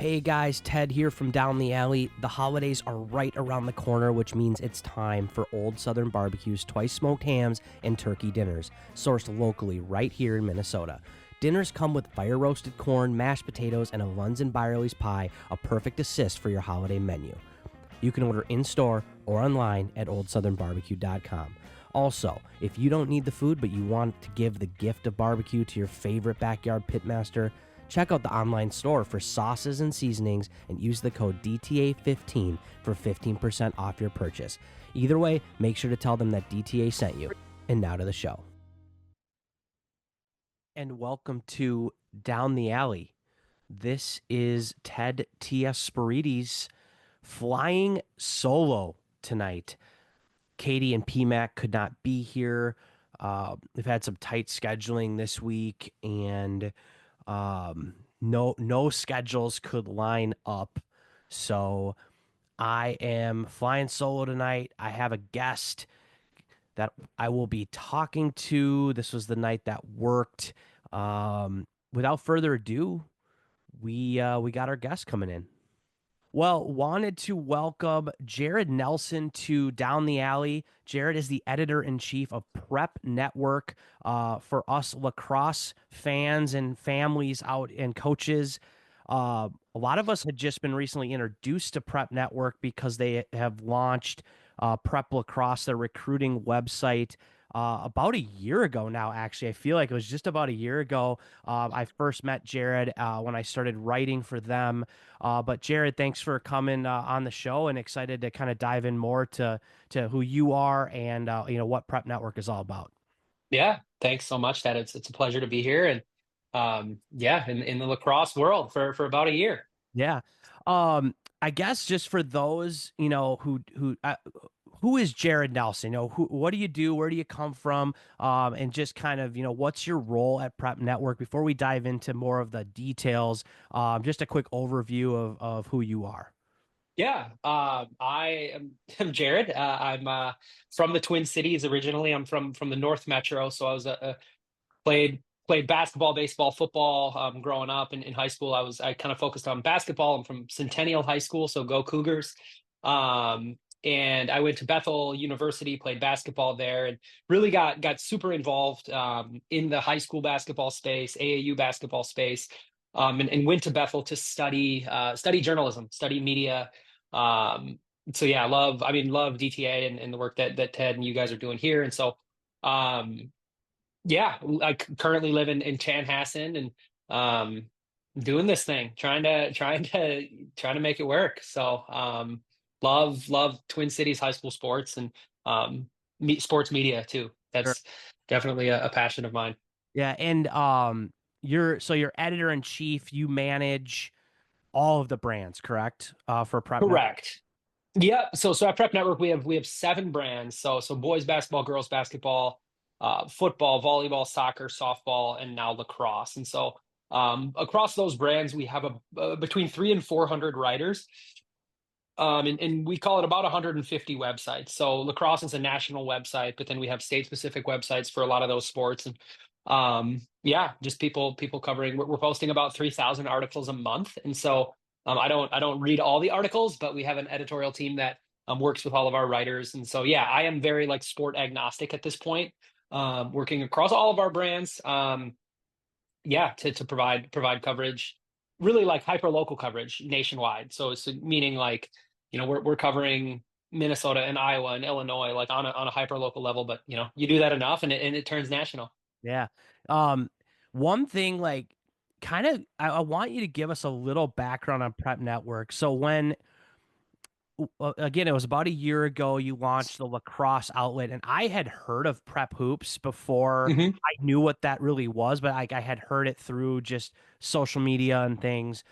Hey guys, Ted here from Down the Alley. The holidays are right around the corner, which means it's time for Old Southern Barbecue's twice smoked hams and turkey dinners, sourced locally right here in Minnesota. Dinners come with fire roasted corn, mashed potatoes, and a Lunds and Byerly's pie, a perfect assist for your holiday menu. You can order in-store or online at oldsouthernbarbecue.com. Also, if you don't need the food but you want to give the gift of barbecue to your favorite backyard pitmaster, check out the online store for sauces and seasonings and use the code DTA15 for 15% off your purchase. Either way, make sure to tell them that DTA sent you. And now to the show. And welcome to Down the Alley. This is Ted T.S. Spirides flying solo tonight. Katie and PMAC could not be here. We've had some tight scheduling this week, and no schedules could line up. So I am flying solo tonight. I have a guest that I will be talking to. This was the night that worked. Without further ado, we got our guest coming in. Well, wanted to welcome Jared Nelson to Down the Alley. Jared is the editor-in-chief of Prep Network, for us lacrosse fans and families out and coaches. A lot of us had just been recently introduced to Prep Network because they have launched Prep Lacrosse, their recruiting website, about a year ago now, actually. I feel like it was just about a year ago. I first met Jared when I started writing for them. But Jared, thanks for coming on the show, and excited to kind of dive in more to who you are and what Prep Network is all about. Yeah, thanks so much, Ted. It's a pleasure to be here, and yeah, in the lacrosse world for about a year. Yeah. I guess just for those, who is Jared Nelson? What do you do? Where do you come from? And just kind of, what's your role at Prep Network? Before we dive into more of the details, just a quick overview of who you are. Yeah, I'm Jared. I'm from the Twin Cities originally. I'm from the North Metro, so I was played basketball, baseball, football growing up. In high school, I kind of focused on basketball. I'm from Centennial High School, so go Cougars. And I went to Bethel University, played basketball there, and really got super involved in the high school basketball space, AAU basketball space, and went to Bethel to study journalism, study media. Um, so yeah, love DTA and the work that Ted and you guys are doing here. And so yeah, I currently live in Chanhassen, and doing this thing, trying to make it work. So love Twin Cities high school sports, and sports media too. Sure. That's definitely a passion of mine. Yeah, and you're editor in chief. You manage all of the brands, correct? For Prep Network. Correct. Yeah. So at Prep Network we have 7 brands. So boys basketball, girls basketball, football, volleyball, soccer, softball, and now lacrosse. And so across those brands we have between 300 and 400 writers. And we call it about 150 websites. So lacrosse is a national website, but then we have state-specific websites for a lot of those sports. And yeah, just people covering. We're posting about 3,000 articles a month, and so I don't read all the articles, but we have an editorial team that works with all of our writers. And so yeah, I am very like sport agnostic at this point, working across all of our brands. Yeah, to provide coverage, really like hyper local coverage nationwide. So it's meaning like, we're covering Minnesota and Iowa and Illinois like on a hyper local level, but you do that enough and it turns national. Yeah. One thing, like, kind of, I want you to give us a little background on Prep Network. So again, it was about a year ago you launched the lacrosse outlet, and I had heard of Prep Hoops before Hmm. I knew what that really was, but I had heard it through just social media and things.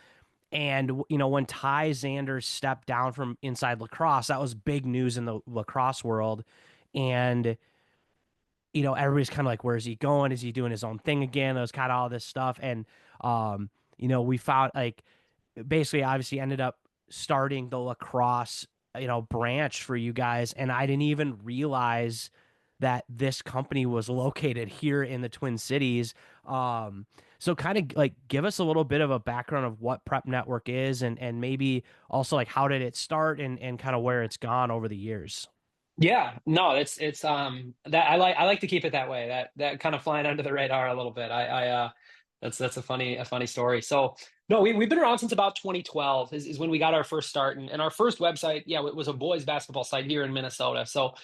And when Ty Xanders stepped down from inside lacrosse, that was big news in the lacrosse world. And everybody's kind of like, where's he going? Is he doing his own thing again? It was kind of all this stuff. And, we found like basically obviously ended up starting the lacrosse, branch for you guys. And I didn't even realize that this company was located here in the Twin Cities. So kind of like give us a little bit of a background of what Prep Network is and maybe also like how did it start and kind of where it's gone over the years. Yeah, no, it's that I like to keep it that way. That kind of flying under the radar a little bit. That's a funny story. So no, we've been around since about 2012 is when we got our first start, and our first website, yeah, it was a boys basketball site here in Minnesota. So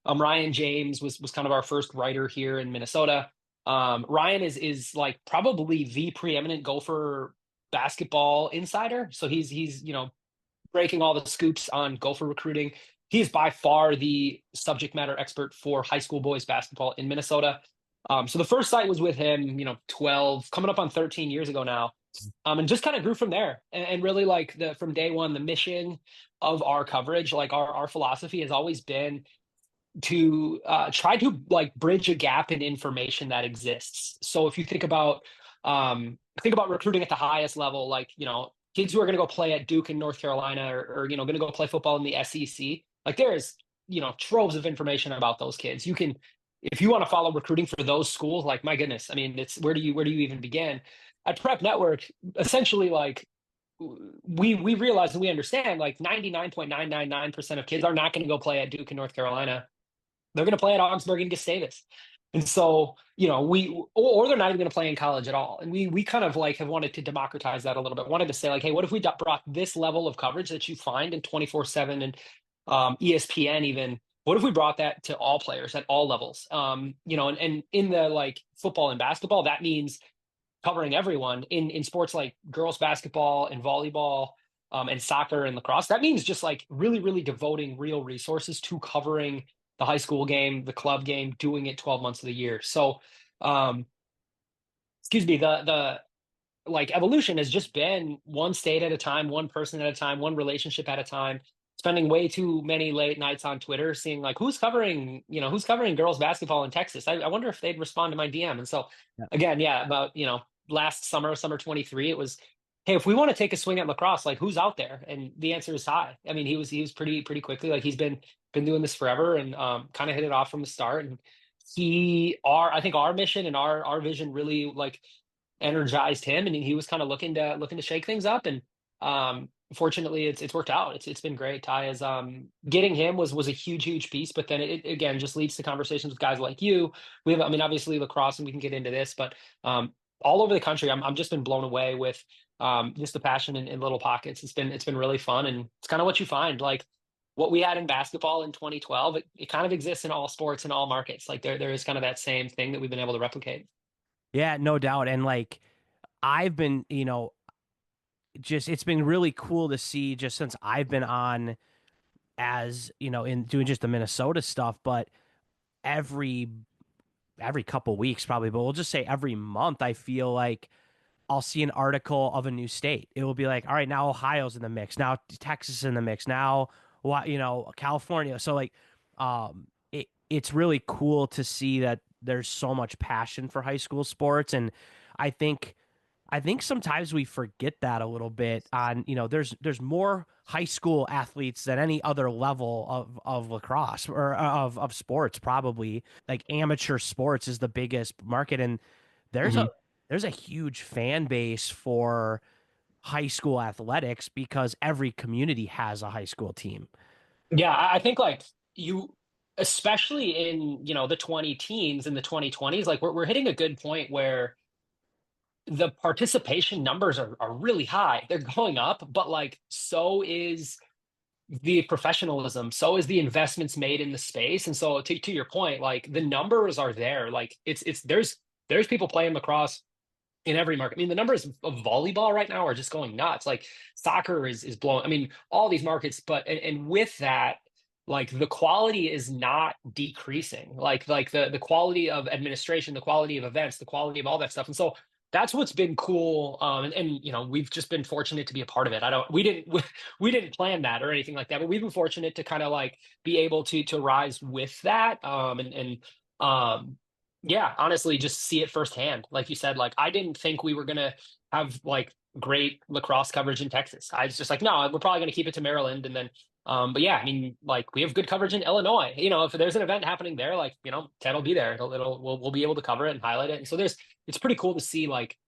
Ryan James was kind of our first writer here in Minnesota. Ryan is like probably the preeminent Gopher basketball insider. So he's breaking all the scoops on Gopher recruiting. He is by far the subject matter expert for high school boys basketball in Minnesota. So the first site was with him, 12, coming up on 13 years ago now. And just kind of grew from there. And really like from day one, the mission of our coverage, like our philosophy has always been to try to like bridge a gap in information that exists. So if you think about recruiting at the highest level, like kids who are going to go play at Duke in North Carolina, or going to go play football in the SEC, like there is troves of information about those kids. You can, if you want to follow recruiting for those schools, like my goodness, I mean, it's where do you even begin? At Prep Network, essentially, like we realize and we understand like 99.999% of kids are not going to go play at Duke in North Carolina. They're going to play at Augsburg and Gustavus. And so, or they're not even going to play in college at all. And we kind of like have wanted to democratize that a little bit. Wanted to say like, hey, what if we brought this level of coverage that you find in 24/7 and ESPN even? What if we brought that to all players at all levels? And in the like football and basketball, that means covering everyone in sports like girls basketball and volleyball, and soccer and lacrosse. That means just like really, really devoting real resources to covering the high school game, the club game, doing it 12 months of the year. So, um, excuse me, the like evolution has just been one state at a time, one person at a time, one relationship at a time. Spending way too many late nights on Twitter, seeing like who's covering girls basketball in Texas. I wonder if they'd respond to my DM. And so again, yeah, about last summer 23, it was, hey, if we want to take a swing at lacrosse, like who's out there? And the answer is high. I mean, he was pretty quickly, like he's been doing this forever, and kind of hit it off from the start. And I think our mission and our vision really like energized him, and he was kind of looking to shake things up. And fortunately, it's worked out. It's been great. Ty is getting him was a huge piece, but then it again just leads to conversations with guys like you. We have, I mean, obviously lacrosse, and we can get into this, but all over the country, I'm just been blown away with just the passion in little pockets. It's been really fun, and it's kind of what you find like. What we had in basketball in 2012, it kind of exists in all sports and all markets. Like there is kind of that same thing that we've been able to replicate. Yeah, no doubt. And like I've been, just it's been really cool to see just since I've been on as, in doing just the Minnesota stuff, but every every couple weeks probably, but we'll just say every month I feel like I'll see an article of a new state. It will be like, all right, now Ohio's in the mix. Now Texas is in the mix. Now what, California. So like it's really cool to see that there's so much passion for high school sports. And I think I think sometimes we forget that a little bit on, there's more high school athletes than any other level of lacrosse or of sports, probably. Like amateur sports is the biggest market. And there's a Mhm. there's a huge fan base for high school athletics because every community has a high school team. Yeah, I think like you, especially in, the 20 teens and the 2020s, like we're hitting a good point where the participation numbers are really high. They're going up, but like so is the professionalism, so is the investments made in the space. And so to your point, like the numbers are there. Like it's there's people playing lacrosse in every market. I mean, the numbers of volleyball right now are just going nuts. Like soccer is blowing. I mean, all these markets, but and with that, like the quality is not decreasing. Like the quality of administration, the quality of events, the quality of all that stuff. And so that's what's been cool. And we've just been fortunate to be a part of it. I don't we didn't we didn't plan that or anything like that, but we've been fortunate to kind of like be able to rise with that. And yeah, honestly, just see it firsthand. Like you said, like I didn't think we were gonna have like great lacrosse coverage in Texas. I was just like, no, we're probably gonna keep it to Maryland, and then, but yeah, I mean, like we have good coverage in Illinois. If there's an event happening there, like Ted will be there. We'll be able to cover it and highlight it. And so it's pretty cool to see like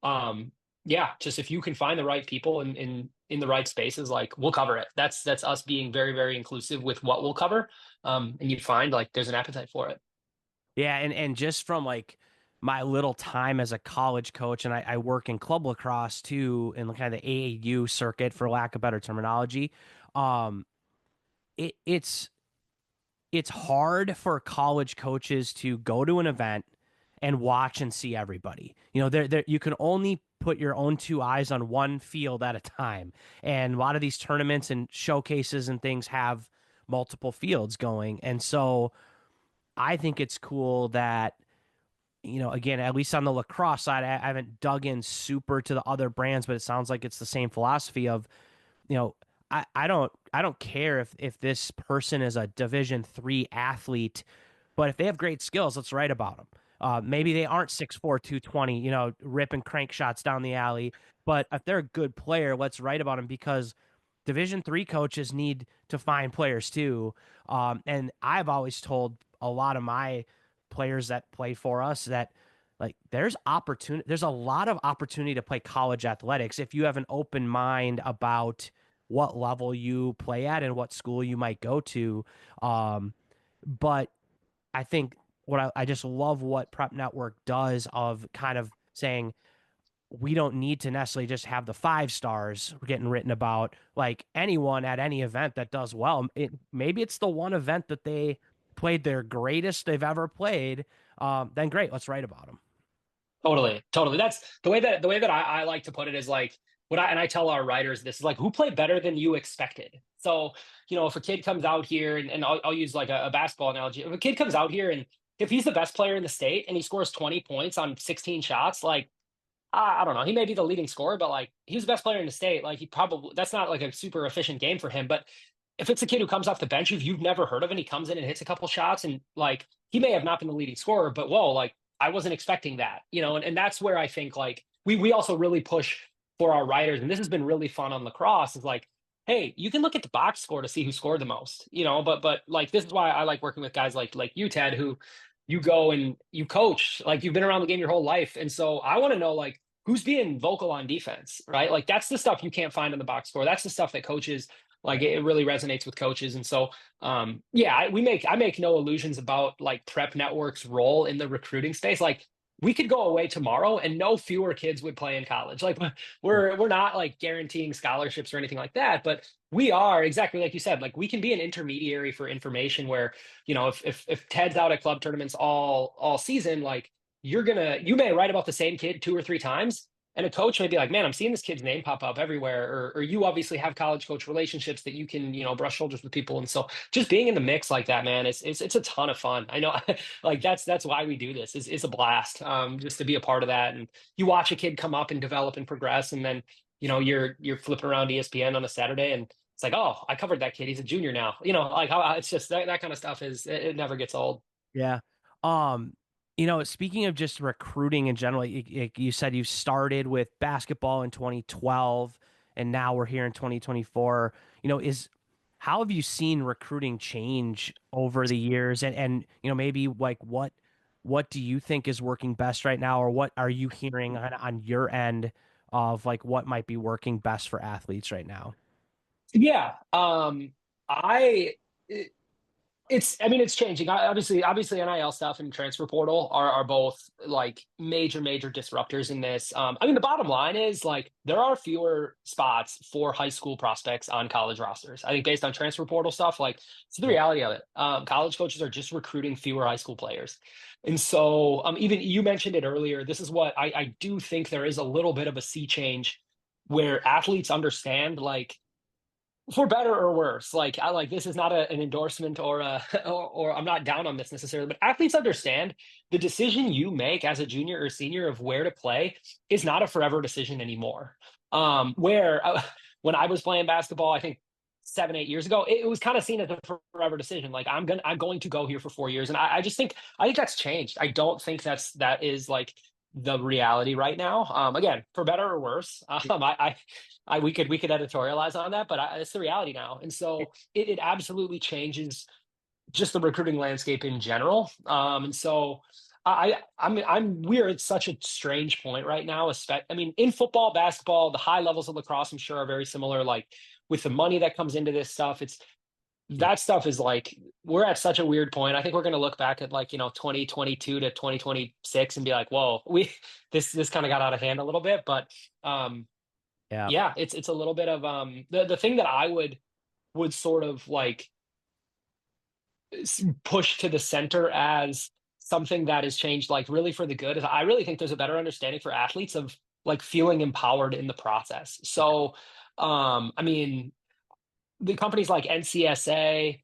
um, yeah, just if you can find the right people in the right spaces, like we'll cover it. That's us being very, very inclusive with what we'll cover. And you find like there's an appetite for it. Yeah, and just from like my little time as a college coach, and I work in club lacrosse too, in kind of the AAU circuit, for lack of better terminology. Um, it's hard for college coaches to go to an event and watch and see everybody. You know, there you can only put your own two eyes on one field at a time. And a lot of these tournaments and showcases and things have multiple fields going. And so I think it's cool that, you know, again, at least on the lacrosse side, I haven't dug in super to the other brands, but it sounds like it's the same philosophy of, you know, I don't care if this person is a Division III athlete, but if they have great skills, let's write about them. Maybe they aren't 6'4", 220, you know, ripping crank shots down the alley, but if they're a good player, let's write about them, because Division III coaches need to find players too. And I've always told a lot of my players that play for us that, like, there's a lot of opportunity to play college athletics if you have an open mind about what level you play at and what school you might go to. But I think I just love what Prep Network does of kind of saying, we don't need to necessarily just have the 5 stars getting written about. Like, anyone at any event that does well, maybe it's the one event that they played their greatest they've ever played. Then great, let's write about them. Totally, totally. That's the way that I like to put it is like I tell our writers this is like who played better than you expected. So, if a kid comes out here and I'll use like a basketball analogy. If a kid comes out here and if he's the best player in the state and he scores 20 points on 16 shots, like I don't know. He may be the leading scorer, but like he was the best player in the state. Like he probably that's not like a super efficient game for him. But if it's a kid who comes off the bench who you've never heard of and he comes in and hits a couple shots and like he may have not been the leading scorer, but whoa, like I wasn't expecting that, and that's where I think like we also really push for our writers, and this has been really fun on lacrosse, is like, hey, you can look at the box score to see who scored the most, but like this is why I like working with guys like you, Ted, who you go and you coach, like you've been around the game your whole life. And so I want to know like who's being vocal on defense, right? Like that's the stuff you can't find in the box score. That's the stuff that coaches like it really resonates with coaches. And so yeah, I make no illusions about like Prep Network's role in the recruiting space. Like we could go away tomorrow and no fewer kids would play in college. Like we're not like guaranteeing scholarships or anything like that, but we are exactly like you said, like we can be an intermediary for information where, if Ted's out at club tournaments all season, like you may write about the same kid 2 or 3 times, and a coach may be like, man, I'm seeing this kid's name pop up everywhere. Or you obviously have college coach relationships that you can, brush shoulders with people. And so just being in the mix like that, man, it's a ton of fun. I know like that's why we do this. It's a blast. Just to be a part of that. And you watch a kid come up and develop and progress. And then, you're flipping around ESPN on a Saturday and it's like, oh, I covered that kid. He's a junior now. Like how it's just that kind of stuff it never gets old. Yeah. Um, speaking of just recruiting in general, you said you started with basketball in 2012 and now we're here in 2024. Is how have you seen recruiting change over the years? And maybe like what do you think is working best right now, or what are you hearing on your end of like what might be working best for athletes right now? Yeah. I I mean, it's changing. Obviously, NIL stuff and transfer portal are both like major disruptors in this. I mean, the bottom line is like there are fewer spots for high school prospects on college rosters. I think based on transfer portal stuff, like it's the Yeah. reality of it. College coaches are just recruiting fewer high school players, and so even you mentioned it earlier. This is what I do think there is a little bit of a sea change where athletes understand like for better or worse. Like I like this is not an endorsement or or I'm not down on this necessarily, but athletes understand the decision you make as a junior or senior of where to play is not a forever decision anymore. Where when I was playing basketball, I think 7, 8 years ago, it was kind of seen as a forever decision. Like I'm going to go here for 4 years, and I just think that's changed. I don't think that is like the reality right now. Again, for better or worse. We could editorialize on that, but it's the reality now, and so it absolutely changes just the recruiting landscape in general. And so we're at such a strange point right now. I mean, in football, basketball, the high levels of lacrosse, I'm sure are very similar. Like with the money that comes into this stuff, it's Yeah. that stuff is like we're at such a weird point. I think we're going to look back at like 2022 to 2026 and be like, whoa, we this kind of got out of hand a little bit. But um, Yeah. yeah, it's a little bit of the thing that I would sort of like push to the center as something that has changed like really for the good is I really think there's a better understanding for athletes of like feeling empowered in the process. So I mean the companies like NCSA,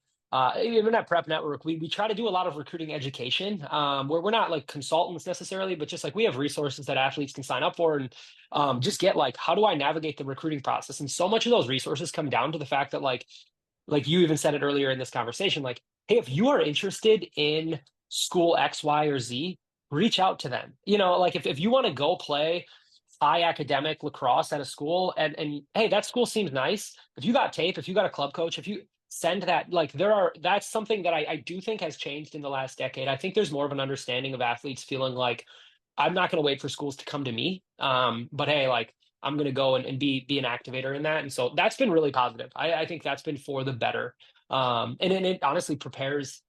even at Prep Network, we try to do a lot of recruiting education, where we're not like consultants necessarily, but just like we have resources that athletes can sign up for and just get like, how do I navigate the recruiting process? And so much of those resources come down to the fact that like you even said it earlier in this conversation, like, hey, if you are interested in school X, Y, or Z, reach out to them. Like if you want to go play high academic lacrosse at a school and hey, that school seems nice. If you got tape, if you got a club coach, if you send that, like that's something that I do think has changed in the last decade. I think there's more of an understanding of athletes feeling like I'm not going to wait for schools to come to me. But hey, like I'm going to go and be an activator in that. And so that's been really positive. I think that's been for the better. And it honestly prepares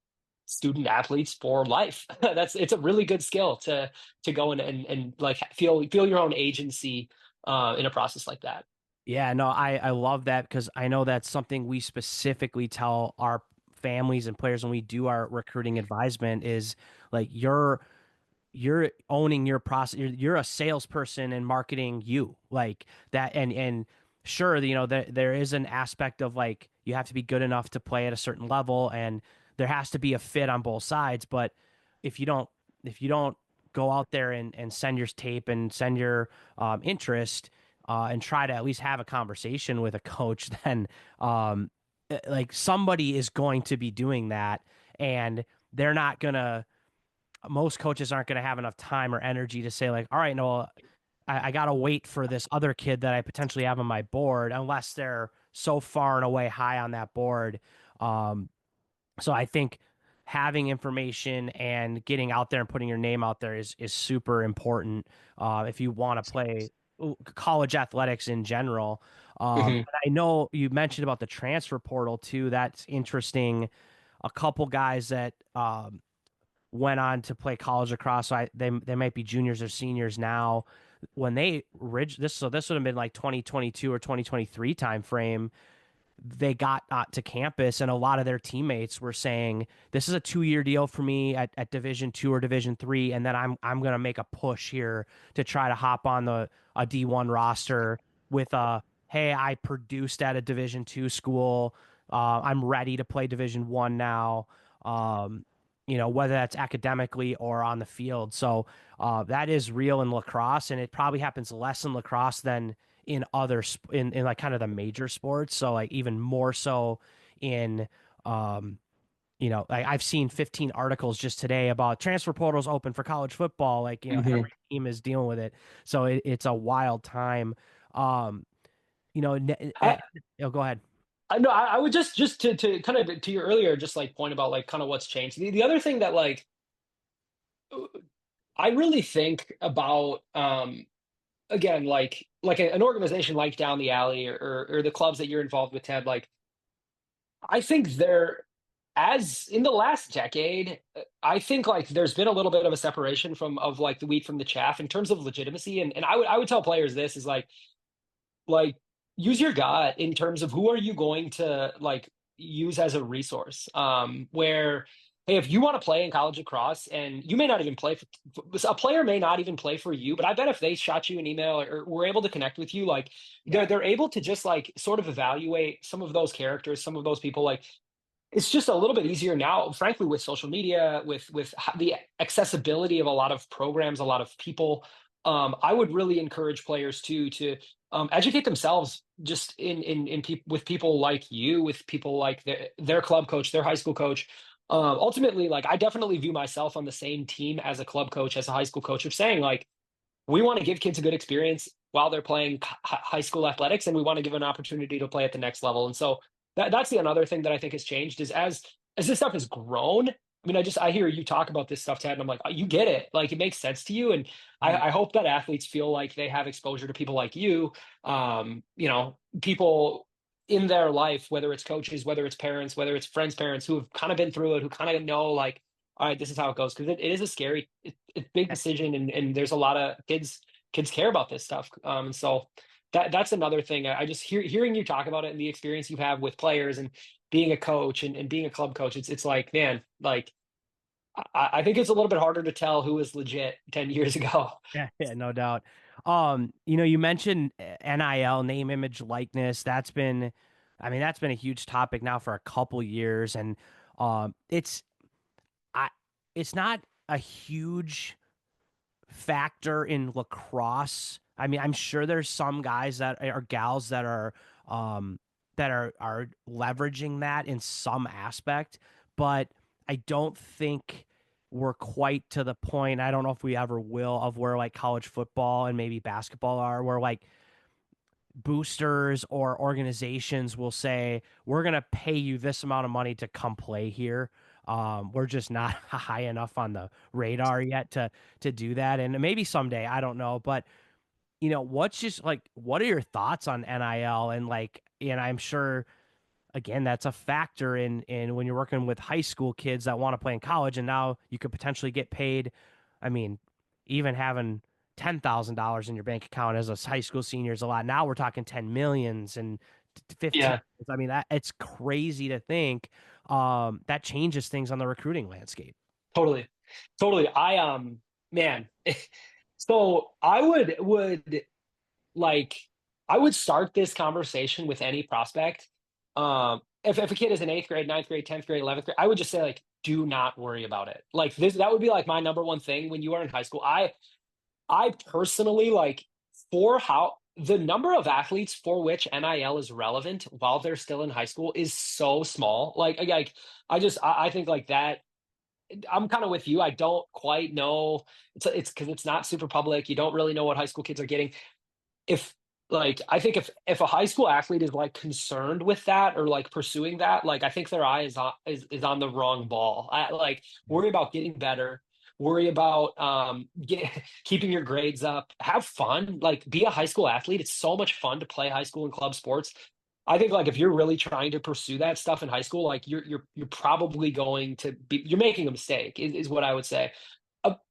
student athletes for life. It's a really good skill to go and like feel your own agency in a process like that. Yeah, no, I love that because I know that's something we specifically tell our families and players when we do our recruiting advisement is like you're owning your process. You're a salesperson and marketing you like that. And sure, there is an aspect of like you have to be good enough to play at a certain level, and there has to be a fit on both sides. But if you don't, if you don't go out there and send your tape and send your interest and try to at least have a conversation with a coach, then like somebody is going to be doing that, and they're not gonna most coaches aren't going to have enough time or energy to say like, all right, no, I got to wait for this other kid that I potentially have on my board unless they're so far and away high on that board. Um, so I think having information and getting out there and putting your name out there is super important if you want to play college athletics in general. Hmm. And I know you mentioned about the transfer portal too. That's interesting. A couple guys that went on to play college lacrosse. So they might be juniors or seniors now. When they this would have been like 2022 or 2023 time frame. They got to campus, and a lot of their teammates were saying, "This is a 2 year deal for me at Division 2 or Division 3, and then I'm gonna make a push here to try to hop on a D1 roster with a hey, I produced at a Division 2 school. I'm ready to play Division 1 now." Um, whether that's academically or on the field. So that is real in lacrosse, and it probably happens less in lacrosse than in in like kind of the major sports. So like even more so in like I've seen 15 articles just today about transfer portals open for college football. Like, Hmm. every team is dealing with it. So it's a wild time. Um, go ahead. I know I would just to kind of to your earlier just like point about like kind of what's changed. The other thing that like I really think about again like an organization like Down the Alley or the clubs that you're involved with, Ted, like I think they're as in the last decade, I think like there's been a little bit of a separation from of like the wheat from the chaff in terms of legitimacy. And I would tell players this is like use your gut in terms of who are you going to like use as a resource. Where hey, if you want to play in college lacrosse and you may not even play for a player may not even play for you, but I bet if they shot you an email or were able to connect with you, like Yeah. they're able to just like sort of evaluate some of those characters, some of those people. Like it's just a little bit easier now, frankly, with social media, with the accessibility of a lot of programs, a lot of people. I would really encourage players to educate themselves just with people like you, with people like their club coach, their high school coach. Ultimately, like I definitely view myself on the same team as a club coach, as a high school coach, of saying like we want to give kids a good experience while they're playing high school athletics, and we want to give an opportunity to play at the next level. And so that's the another thing that I think has changed is as this stuff has grown, I mean, I hear you talk about this stuff, Ted, and I'm like, oh, you get it. Like it makes sense to you. And Mhm. I hope that athletes feel like they have exposure to people like you, people in their life, whether it's coaches, whether it's parents, whether it's friends' parents who have kind of been through it, who kind of know like, all right, this is how it goes. Because it is a scary, it's big decision, and there's a lot of kids care about this stuff. And so that's another thing. I just hearing you talk about it and the experience you have with players and being a coach and being a club coach, it's like, man, like I think it's a little bit harder to tell who was legit 10 years ago. Yeah, yeah, no doubt. You mentioned NIL, name, image, likeness. That's been a huge topic now for a couple years, and um, it's I, it's not a huge factor in lacrosse. I mean, I'm sure there's some guys that are gals um that are leveraging that in some aspect, but I don't think we're quite to the point. I don't know if we ever will of where like college football and maybe basketball are, where like boosters or organizations will say, we're going to pay you this amount of money to come play here. We're just not high enough on the radar yet to do that. And maybe someday, I don't know. But what are your thoughts on NIL? And I'm sure again, that's a factor in when you're working with high school kids that want to play in college, and now you could potentially get paid. I mean, even having $10,000 in your bank account as a high school senior is a lot. Now we're talking 10 millions and 15. Yeah, I mean, that it's crazy to think that changes things on the recruiting landscape. totally. Totally. Man, so like I would start this conversation with any prospect. If a kid is in eighth grade, ninth grade, 10th grade, 11th grade, I would just say like, do not worry about it. Like that would be like my number one thing when you are in high school. I personally like for how the number of athletes for which NIL is relevant while they're still in high school is so small. Like I think like that I'm kind of with you. I don't quite know. It's because it's not super public. You don't really know what high school kids are getting. If like I think if a high school athlete is like concerned with that or like pursuing that, like I think their eye is on the wrong ball. I like worry about getting better, worry about keeping your grades up, have fun, like be a high school athlete. It's so much fun to play high school and club sports. I think like if you're really trying to pursue that stuff in high school, like you're probably going to be you're making a mistake is what I would say.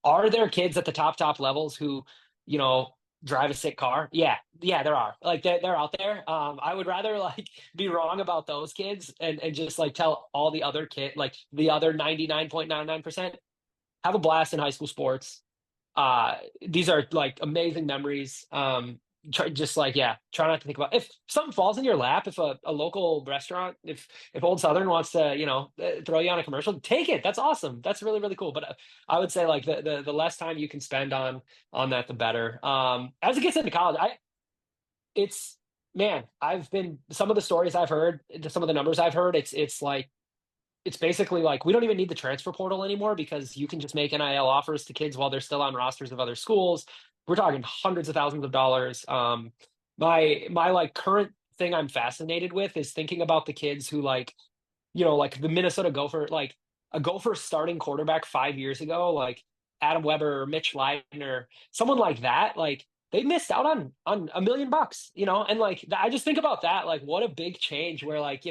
Are there kids at the top levels who, you know, drive a sick car? Yeah, yeah, there are. Like they're out there. I would rather like be wrong about those kids and just like tell all the other like the other 99.99% have a blast in high school sports. These are like amazing memories. Just like yeah, try not to think about if something falls in your lap. If a local restaurant, if Old Southern wants to, throw you on a commercial, take it. That's awesome. That's really really cool. But I would say like the less time you can spend on that, the better. As it gets into college, it's man, I've been some of the stories I've heard, some of the numbers I've heard. It's like it's basically like we don't even need the transfer portal anymore because you can just make NIL offers to kids while they're still on rosters of other schools. We're talking hundreds of thousands of dollars. My like current thing I'm fascinated with is thinking about the kids who like the Minnesota Gopher, like a Gopher starting quarterback 5 years ago, like Adam Weber or Mitch Leitner, someone like that, like they missed out on $1 million, and like I just think about that, like what a big change where like,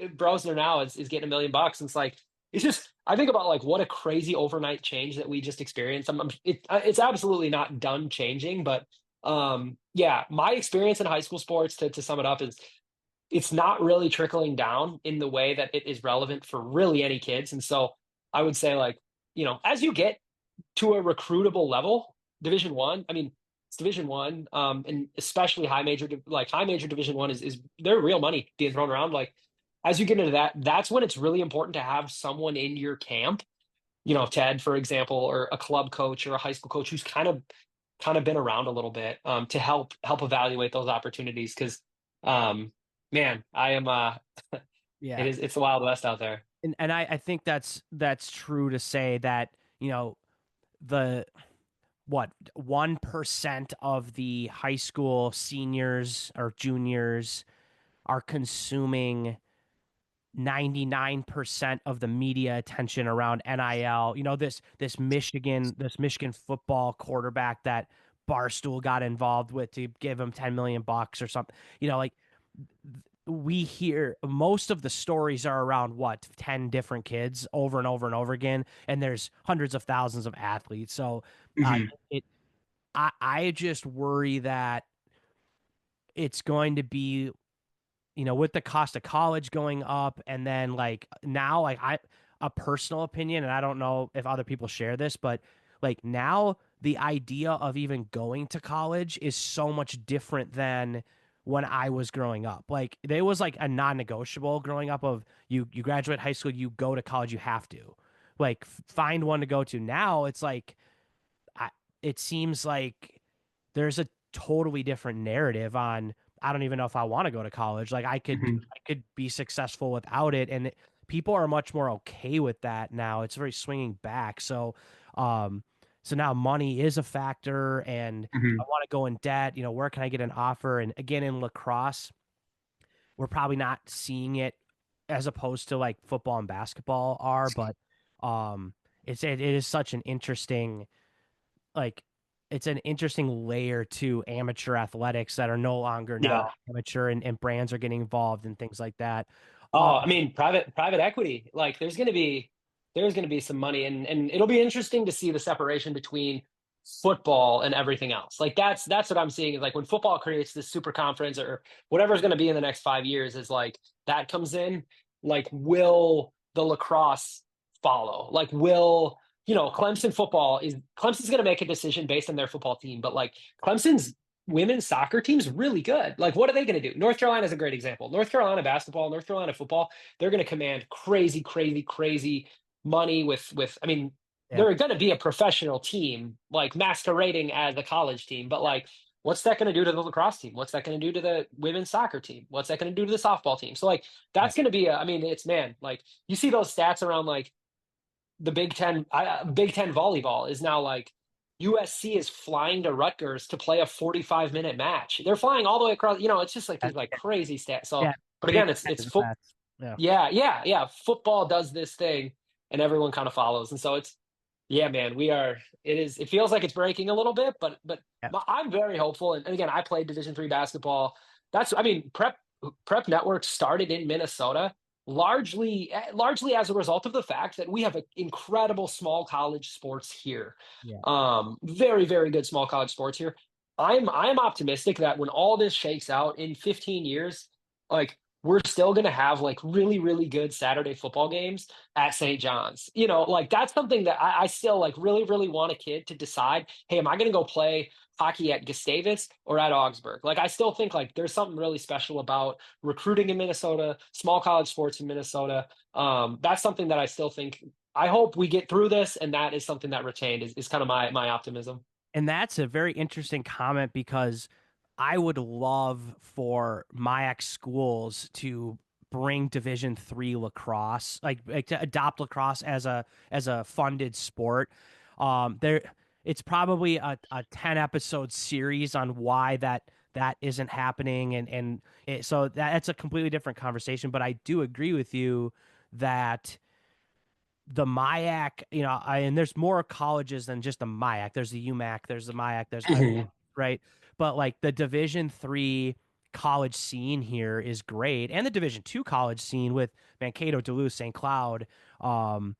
Brosner now is getting $1 million. And it's like it's just I think about like what a crazy overnight change that we just experienced. It's absolutely not done changing, but yeah, my experience in high school sports to sum it up is it's not really trickling down in the way that it is relevant for really any kids. And so I would say like, as you get to a recruitable level, Division One, I mean, it's Division One, and especially high major Division One is there real money being thrown around. Like as you get into that, that's when it's really important to have someone in your camp, Ted, for example, or a club coach or a high school coach who's kind of been around a little bit, to help evaluate those opportunities. Because um, man, I am Yeah. it's the Wild West out there. And I think that's true to say that, the what 1% of the high school seniors or juniors are consuming 99% of the media attention around NIL. You know, this Michigan football quarterback that Barstool got involved with to give him 10 million bucks or something. You know, like we hear most of the stories are around what 10 different kids over and over and over again, and there's hundreds of thousands of athletes. So uh Hmm. it I just worry that it's going to be, with the cost of college going up, and then like now, like a personal opinion, and I don't know if other people share this, but like now the idea of even going to college is so much different than when I was growing up. Like there was like a non-negotiable growing up of you graduate high school, you go to college, you have to like find one to go to. Now it's like I, it seems like there's a totally different narrative on I don't even know if I want to go to college. Like Hmm. I could be successful without it, and people are much more okay with that now. It's very swinging back. Um so now money is a factor, and I Hmm. want to go in debt, where can I get an offer? And again, in lacrosse, we're probably not seeing it as opposed to like football and basketball are, but um it is such an interesting, like it's an interesting layer to amateur athletics that are no longer now Yeah. amateur, and brands are getting involved and things like that. Oh, I mean, private equity. Like, there's gonna be some money, and it'll be interesting to see the separation between football and everything else. Like, that's what I'm seeing is like when football creates this super conference or whatever's going to be in the next 5 years is like that comes in. Like, will the lacrosse follow? Like, will Clemson's going to make a decision based on their football team, but like Clemson's women's soccer team's really good. Like, what are they going to do? North Carolina is a great example. North Carolina basketball, North Carolina football, they're going to command crazy, crazy, crazy money with. I mean, Yeah. they're going to be a professional team, like masquerading as a college team. But like, what's that going to do to the lacrosse team? What's that going to do to the women's soccer team? What's that going to do to the softball team? So like, Yeah. that's going to be. I mean, it's man, like you see those stats around like the Big Ten volleyball is now like USC is flying to Rutgers to play a 45-minute match. They're flying all the way across. It's just like these like crazy stats. So, Yeah. but Big again, it's Ten it's is the foot. best. Yeah. Yeah, yeah, yeah. Football does this thing, and everyone kind of follows. And so it's yeah, man. We are. It is. It feels like it's breaking a little bit, but Yeah. I'm very hopeful. And again, I played Division III basketball. That's. I mean, Prep Network started in Minnesota largely as a result of the fact that we have an incredible small college sports here. Yeah. Very, very good small college sports here. I'm optimistic that when all this shakes out in 15 years, like we're still going to have like really, really good Saturday football games at St. John's. Like that's something that I still like really, really want a kid to decide, hey, am I going to go play hockey at Gustavus or at Augsburg? Like I still think like there's something really special about recruiting in Minnesota, small college sports in Minnesota. That's something that I still think. I hope we get through this, and that is something that retained is kind of my optimism. And that's a very interesting comment because I would love for my ex schools to bring Division III lacrosse, like to adopt lacrosse as a funded sport. There, it's probably a 10 episode series on why that isn't happening, so that's a completely different conversation. But I do agree with you that the MIAC, and there's more colleges than just the MIAC. There's the UMAC, there's the MIAC, there's I, Mhm. right? But like the Division III college scene here is great, and the Division II college scene with Mankato, Duluth, St. Cloud, um,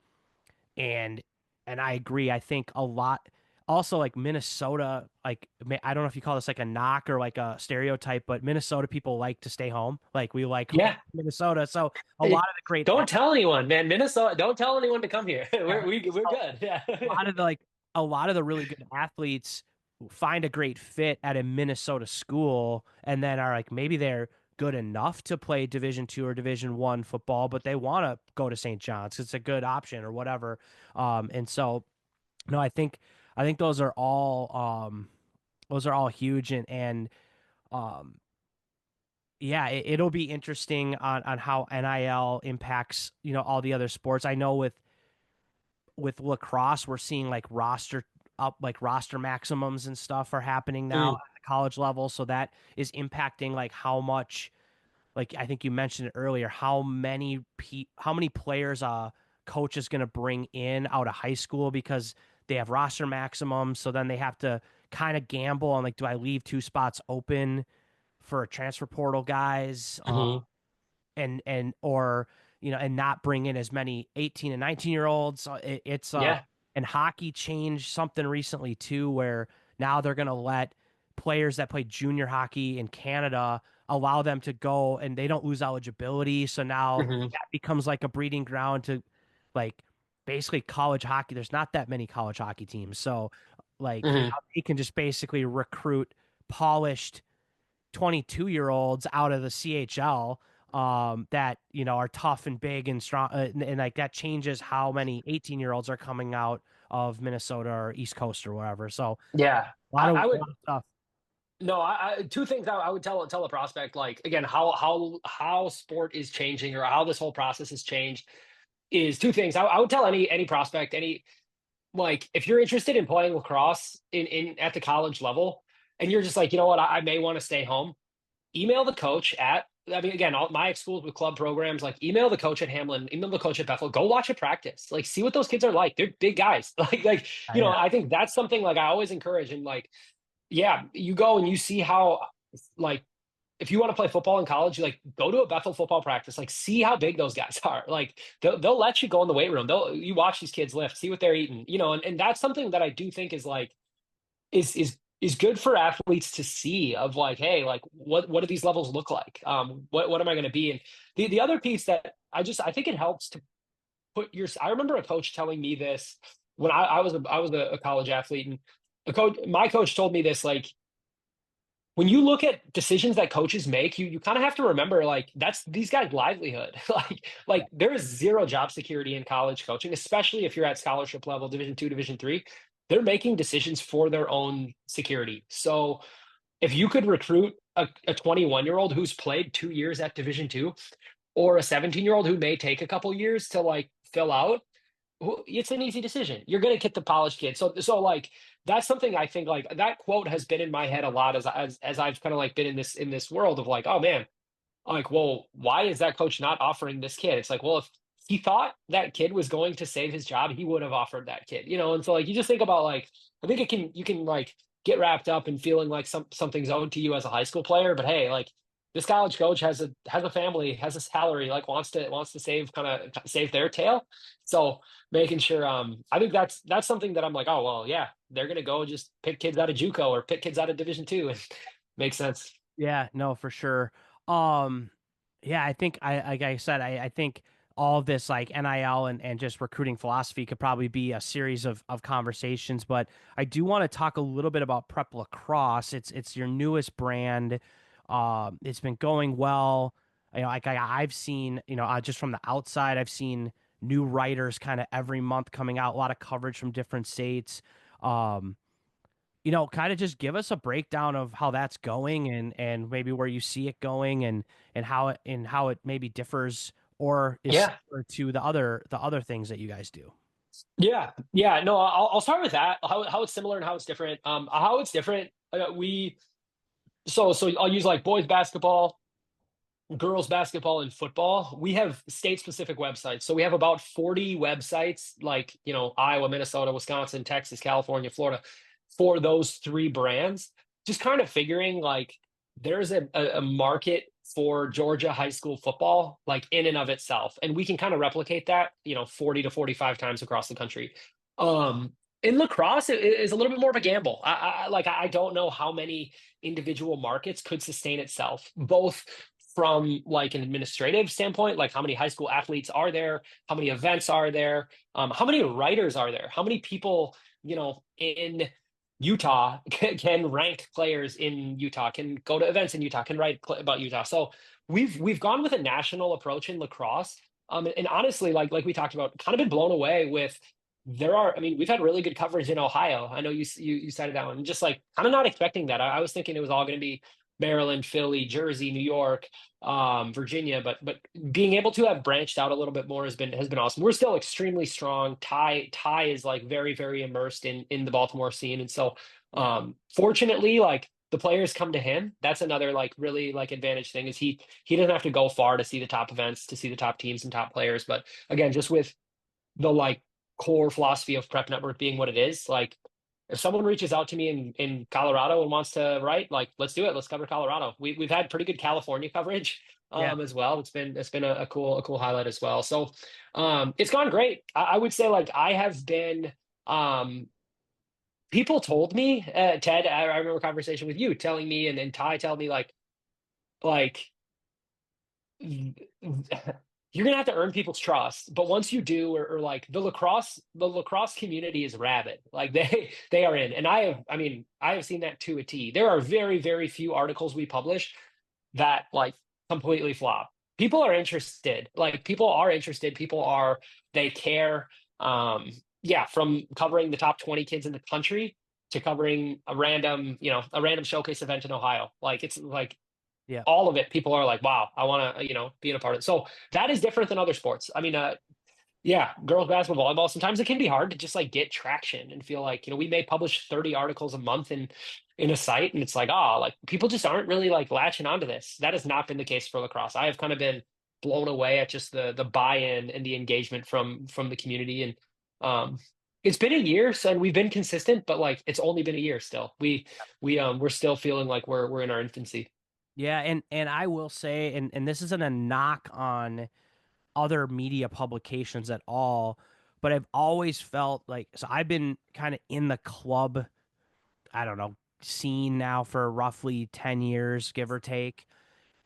and I agree. I think a lot. Also, like Minnesota, like I don't know if you call this like a knock or like a stereotype, but Minnesota people like to stay home. Like we like home Yeah. Minnesota, so a lot Hey, of the great don't tell anyone, man. Minnesota, don't tell anyone to come here. We're a good. Yeah. lot of the like a lot of the really good athletes find a great fit at a Minnesota school, and then are like maybe they're good enough to play Division II or Division I football, but they want to go to St. John's. It's a good option or whatever. And so no, I think those are all huge, and um yeah, it'll be interesting on how NIL impacts, all the other sports. I know with lacrosse, we're seeing like roster maximums and stuff are happening now Mm. at the college level. So that is impacting like how much, like I think you mentioned it earlier, how many players coach is going to bring in out of high school because they have roster maximums, so then they have to kind of gamble on like, do I leave two spots open for transfer portal guys? Hmm. And or and not bring in as many 18 and 19-year-olds. It's Yeah. and hockey changed something recently too, where now they're going to let players that play junior hockey in Canada allow them to go and they don't lose eligibility. So now Hmm. that becomes like a breeding ground to like basically college hockey. There's not that many college hockey teams. So like now Hmm. they can just basically recruit polished 22-year-olds out of the CHL that are tough and big and strong, and like that changes how many 18-year-olds are coming out of Minnesota or East Coast or wherever. So Yeah. a lot of I a would lot of stuff. no, two things I would tell a prospect, like again, how sport is changing or how this whole process has changed is two things. I would tell any prospect, any like if you're interested in playing lacrosse in at the college level, and you're just like, you know what, I may want to stay home, email the coach at. I mean, again, all my schools with club programs, like email the coach at Hamlin, email the coach at Bethel, go watch a practice, like see what those kids are like. They're big guys, Yeah, I think that's something like I always encourage, and like yeah, you go and you see how like if you want to play football in college, you like go to a Bethel football practice, like see how big those guys are. Like they'll let you go in the weight room. You watch these kids lift, see what they're eating, and that's something that I do think is like is good for athletes to see of like, hey, like what do these levels look like? What am I going to be? And the other piece that I think it helps to put your. I remember a coach telling me this when I was a college athlete, and my coach told me this like when you look at decisions that coaches make, you kind of have to remember like that's these guys' livelihood. Like there is zero job security in college coaching, especially if you're at scholarship level, Division two, Division three. They're making decisions for their own security. So if you could recruit a 21-year-old who's played 2 years at Division two, or a 17-year-old who may take a couple years to like fill out, it's an easy decision. You're going to get the polished kid. So like that's something I think like that quote has been in my head a lot as I've kind of like been in this world of like, oh man, like, well, why is that coach not offering this kid? It's like, well, if he thought that kid was going to save his job, he would have offered that kid, And so like you just think about like I think you can like get wrapped up in feeling like something's owed to you as a high school player, but hey, like this college coach has a family, has a salary, like wants to save kind of save their tail. So making sure I think that's something that I'm like, oh well, yeah, they're gonna go just pick kids out of JUCO or pick kids out of Division two and makes sense. yeah, no, for sure. Um, yeah, I think like I said, I think all of this like NIL and just recruiting philosophy could probably be a series of conversations, but I do want to talk a little bit about Prep Lacrosse. It's your newest brand. It's been going well. Like I've seen, just from the outside, I've seen new writers kind of every month coming out, a lot of coverage from different states. Um, kind of just give us a breakdown of how that's going and maybe where you see it going and how it maybe differs or is Yeah. similar to the other things that you guys do. Yeah, yeah. No, I'll start with that. How it's similar and how it's different. How it's different. We so I'll use like boys basketball, girls basketball, and football. We have state specific websites. So we have about 40 websites, like Iowa, Minnesota, Wisconsin, Texas, California, Florida, for those three brands. Just kind of figuring like there's a market for Georgia high school football, like in and of itself. And we can kind of replicate that, 40 to 45 times across the country. In lacrosse, it is a little bit more of a gamble. I don't know how many individual markets could sustain itself, both from like an administrative standpoint, like how many high school athletes are there, how many events are there, how many writers are there, how many people, in Utah can rank players in Utah, can go to events in Utah, can write about Utah. So we've gone with a national approach in lacrosse. And honestly, like we talked about, kind of been blown away with I mean, we've had really good coverage in Ohio. I know you cited that one. Just like kind of not expecting that. I was thinking it was all going to be Maryland, Philly, Jersey, New York, Virginia, but being able to have branched out a little bit more has been awesome. We're still extremely strong. Ty is like very, very immersed in the Baltimore scene. And so fortunately, like the players come to him. That's another like really like advantage thing is he doesn't have to go far to see the top events, to see the top teams and top players. But again, just with the like core philosophy of Prep Network being what it is, like if someone reaches out to me in Colorado and wants to write, like let's do it. Let's cover Colorado. We've had pretty good California coverage Yeah. as well. It's been a cool highlight as well. So it's gone great. I would say like I have been people told me, Ted, I remember a conversation with you telling me and Ty telling me like you're gonna have to earn people's trust. But once you do, or like the lacrosse community is rabid. Like they are in. And I have seen that to a T. There are very, very few articles we publish that like completely flop. People are interested. Like people are interested. People are they care. Yeah, from covering the top 20 kids in the country to covering a random showcase event in Ohio. Like it's like Yeah. all of it, people are like, wow, I want to, be in a part of it. So that is different than other sports. Yeah, girls basketball, volleyball, sometimes it can be hard to just like get traction and feel like, we may publish 30 articles a month in a site and it's like, like people just aren't really like latching onto this. That has not been the case for lacrosse. I have kind of been blown away at just the buy-in and the engagement from the community. And it's been a year, so and we've been consistent, but like it's only been a year still. We're still feeling like we're in our infancy. Yeah, and I will say, and this isn't a knock on other media publications at all, but I've always felt like so I've been kind of in the club, I don't know, scene now for roughly 10 years, give or take.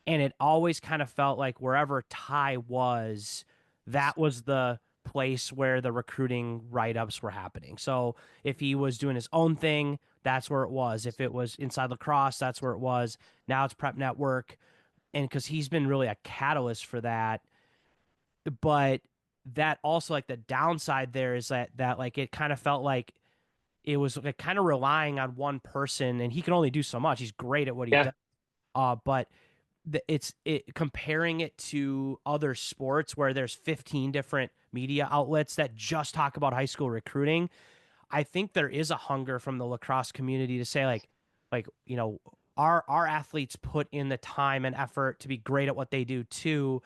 And it always kind of felt like wherever Ty was, that was the place where the recruiting write-ups were happening. So if he was doing his own thing, that's where it was. If it was inside lacrosse, that's where it was. Now it's Prep Network. And because he's been really a catalyst for that. But that also like the downside there is that like it kind of felt like it was like kind of relying on one person and he can only do so much. He's great at what he Yeah. does. But comparing it to other sports where there's 15 different media outlets that just talk about high school recruiting. I think there is a hunger from the lacrosse community to say like our athletes put in the time and effort to be great at what they do too.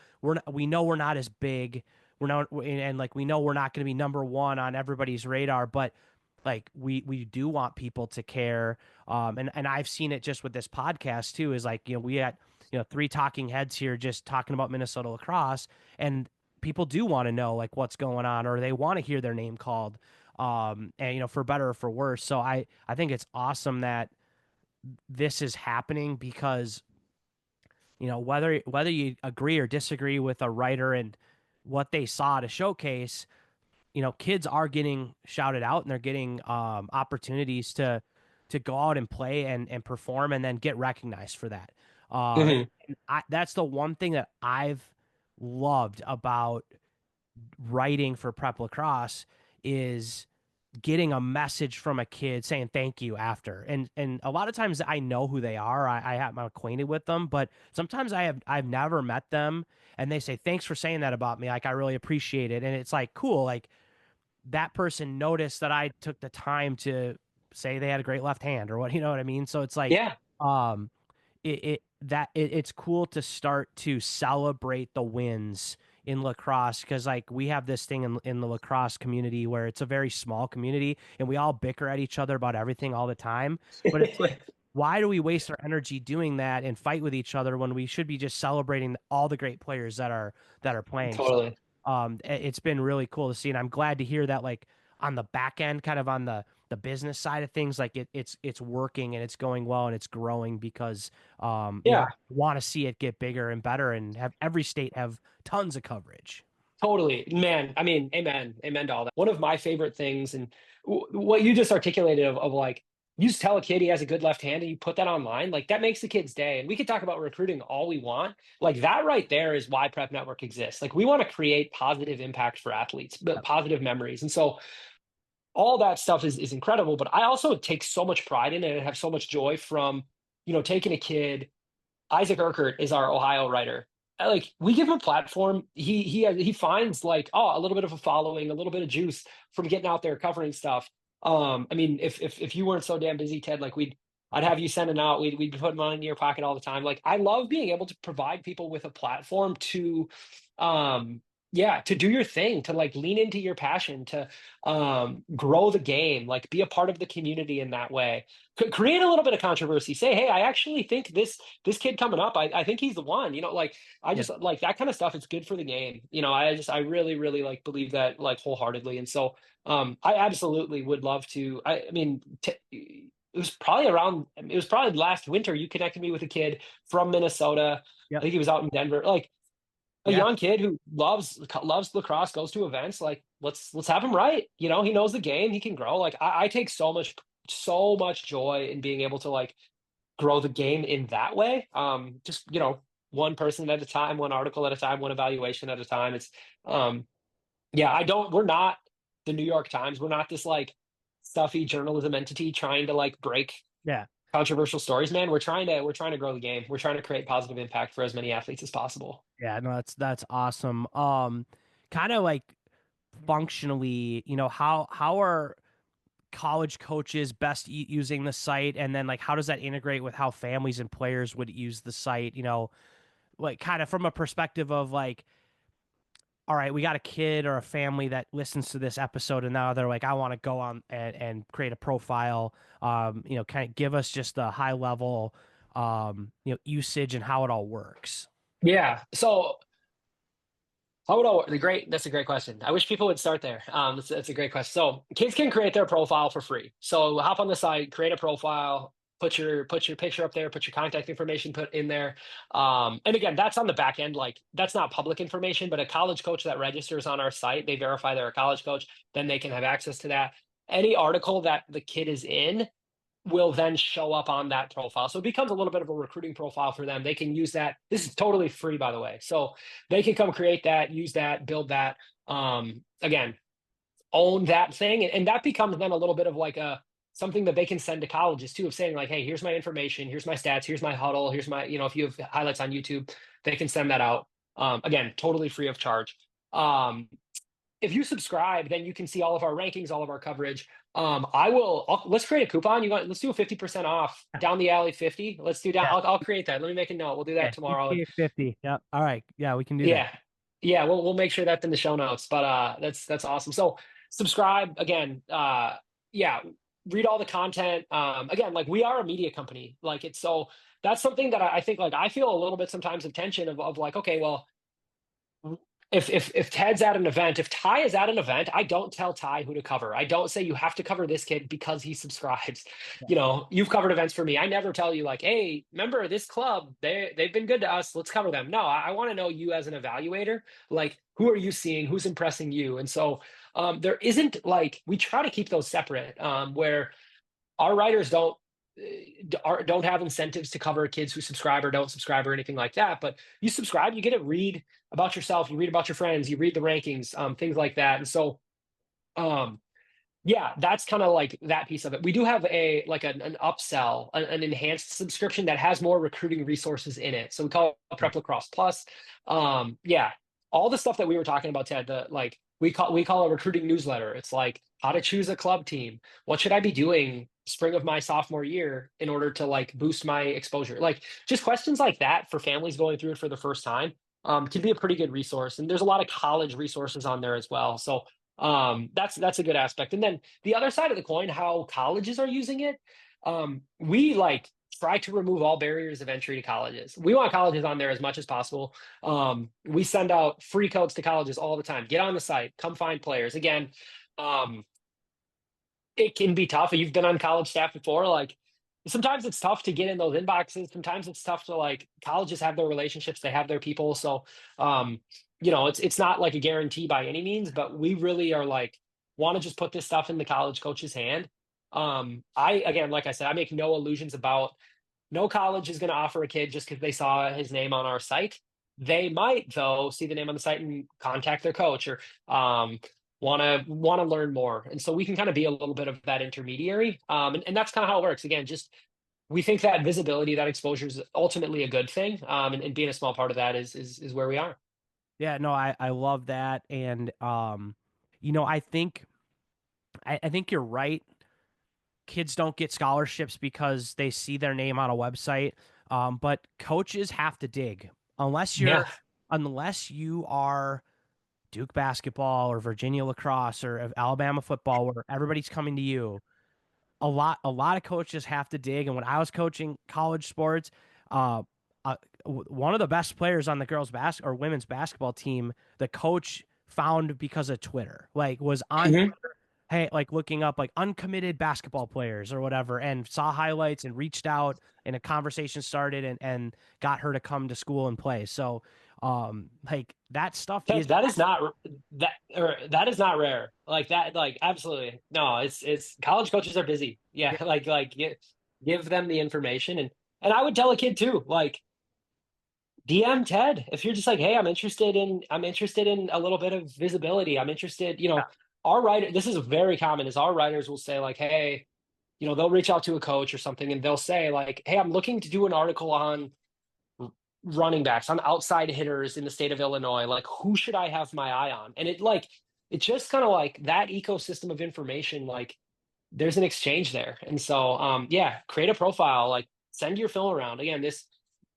We know we're not as big. We're not and like we know we're not going to be number one on everybody's radar, but like we do want people to care. And I've seen it just with this podcast too, is like, we had, three talking heads here just talking about Minnesota lacrosse, and people do want to know like what's going on, or they want to hear their name called. And for better or for worse. So I think it's awesome that this is happening because, whether you agree or disagree with a writer and what they saw to showcase, kids are getting shouted out and they're getting opportunities to go out and play and perform and then get recognized for that. Hmm. That's the one thing that I've loved about writing for Prep Lacrosse is getting a message from a kid saying thank you after. And a lot of times I know who they are. I'm acquainted with them, but sometimes I've never met them and they say thanks for saying that about me. Like I really appreciate it. And it's like cool. Like that person noticed that I took the time to say they had a great left hand or what, you know what I mean? So it's like, Yeah, um, it's cool to start to celebrate the wins in lacrosse because like we have this thing in the lacrosse community where it's a very small community and we all bicker at each other about everything all the time. But it's like, why do we waste our energy doing that and fight with each other when we should be just celebrating all the great players that are playing? So totally. it's been really cool to see, and I'm glad to hear that like on the back end, kind of on the business side of things, like it's working and it's going well and it's growing because I Yeah, want to see it get bigger and better and have every state have tons of coverage. totally. Man, I mean, amen. Amen to all that. One of my favorite things, and what you just articulated of like, you just tell a kid he has a good left hand and you put that online, like that makes the kid's day. And we could talk about recruiting all we want. Like that right there is why Prep Network exists. Like we want to create positive impact for athletes, but positive memories. And so all that stuff is incredible. But I also take so much pride in it and have so much joy from, taking a kid. Isaac Urquhart is our Ohio writer. Like we give him a platform. He finds like a little bit of a following, a little bit of juice from getting out there covering stuff. I mean, if you weren't so damn busy, Ted, like I'd have you sending out. We'd be putting money in your pocket all the time. Like I love being able to provide people with a platform to, yeah, to do your thing, to like lean into your passion, to grow the game, like be a part of the community in that way. Create a little bit of controversy. Say, hey, I actually think this kid coming up, I think he's the one. You know, like I Yeah, just like that kind of stuff. It's good for the game. You know, I really, really like believe that like wholeheartedly. And so I absolutely would love to. I mean, it was probably last winter you connected me with a kid from Minnesota. I yep, think he was out in Denver. Like a yeah, young kid who loves lacrosse, goes to events. Like let's have him right. You know, he knows the game. He can grow. Like I take so much joy in being able to like grow the game in that way. Just one person at a time, one article at a time, one evaluation at a time. It's um, yeah. I don't. We're not the New York Times. We're not this like stuffy journalism entity trying to like break yeah, controversial stories, man. We're trying to grow the game. We're trying to create positive impact for as many athletes as possible. yeah. No, that's awesome. Kind of like functionally, how are college coaches best using the site, and then like how does that integrate with how families and players would use the site? Like kind of from a perspective of like, all right, we got a kid or a family that listens to this episode, and now they're like, I want to go on and create a profile. Kind of give us just the high level, usage and how it all works. Yeah. So how would I, the great, that's a great question. I wish people would start there. That's a great question. So kids can create their profile for free. So hop on the site, create a profile, put your picture up there, put your contact information put in there. And again, that's on the back end. Like that's not public information, but a college coach that registers on our site, they verify they're a college coach, then they can have access to that. Any article that the kid is in will then show up on that profile. So it becomes a little bit of a recruiting profile for them. They can use that. This is totally free, by the way. So they can come create that, use that, build that. Again, own that thing. And that becomes then a little bit of like a something that they can send to colleges too, of saying, like, hey, here's my information, here's my stats, here's my huddle, here's my, if you have highlights on YouTube, they can send that out. Again, totally free of charge. If you subscribe, then you can see all of our rankings, all of our coverage. Let's create a coupon. Let's do a 50% off down the alley 50. Let's do down. Yeah, I'll create that. Let me make a note. We'll do yeah, that tomorrow. And DTA 50. Yeah. All right. Yeah, we can do that. yeah, yeah, we'll make sure that's in the show notes. But that's awesome. So subscribe again. Yeah, read all the content. Again, like we are a media company. Like it's so that's something that I think like I feel a little bit sometimes of tension of like, okay, well, if Ted's at an event, if Ty is at an event, I don't tell Ty who to cover. I don't say you have to cover this kid because he subscribes. Yeah. You've covered events for me. I never tell you like, hey, remember this club? They've been good to us. Let's cover them. No, I want to know you as an evaluator. Like, who are you seeing? Who's impressing you? And so there isn't like we try to keep those separate. Where our writers don't have incentives to cover kids who subscribe or don't subscribe or anything like that. But you subscribe, you get to read about yourself, you read about your friends, you read the rankings, things like that. And so, um, yeah, that's kind of like that piece of it. We do have an upsell, an enhanced subscription that has more recruiting resources in it. So we call it Okay. Prep Lacrosse Plus. Yeah, all the stuff that we were talking about, Ted. The like we call a recruiting newsletter. It's like how to choose a club team. What should I be doing spring of my sophomore year in order to like boost my exposure? Like just questions like that for families going through it for the first time. Can be a pretty good resource. And there's a lot of college resources on there as well. So that's a good aspect. And then the other side of the coin, how colleges are using it. We like try to remove all barriers of entry to colleges. We want colleges on there as much as possible. We send out free codes to colleges all the time. Get on the site, come find players. Again, um, it can be tough. You've been on college staff before, like sometimes it's tough to get in those inboxes. Sometimes it's tough to like colleges have their relationships, they have their people. So it's not like a guarantee by any means, but we really are like want to just put this stuff in the college coach's hand. I again, like I said, I make no illusions about no college is going to offer a kid just because they saw his name on our site. They might, though, see the name on the site and contact their coach or want to learn more. And so we can kind of be a little bit of that intermediary. And that's kind of how it works. Again, just we think that visibility, that exposure is ultimately a good thing. And being a small part of that is where we are. Yeah, no, I love that. And I think you're right. kids don't get scholarships because they see their name on a website. But coaches have to dig unless Yeah. you are Duke basketball or Virginia lacrosse or Alabama football, where everybody's coming to you. A lot of coaches have to dig. And when I was coaching college sports, uh, one of the best players on the girls bas or women's basketball team, the coach found because of Twitter, like was on Mhm. Twitter, hey, like looking up like uncommitted basketball players or whatever, and saw highlights and reached out, and a conversation started, and got her to come to school and play. So, like that stuff That is that is not that is not rare. Like that, like absolutely. No, it's college coaches are busy. Yeah, yeah, like give them the information and I would tell a kid too, like DM Ted if you're just like, hey, I'm interested in a little bit of visibility. I'm interested, our writer, this is very common, is our writers will say like, hey, they'll reach out to a coach or something and they'll say like, hey, I'm looking to do an article on running backs, on outside hitters in the state of Illinois. Like, who should I have my eye on? And it's just kind of like that ecosystem of information. Like, there's an exchange there, and so yeah, create a profile. Like, send your film around. Again, this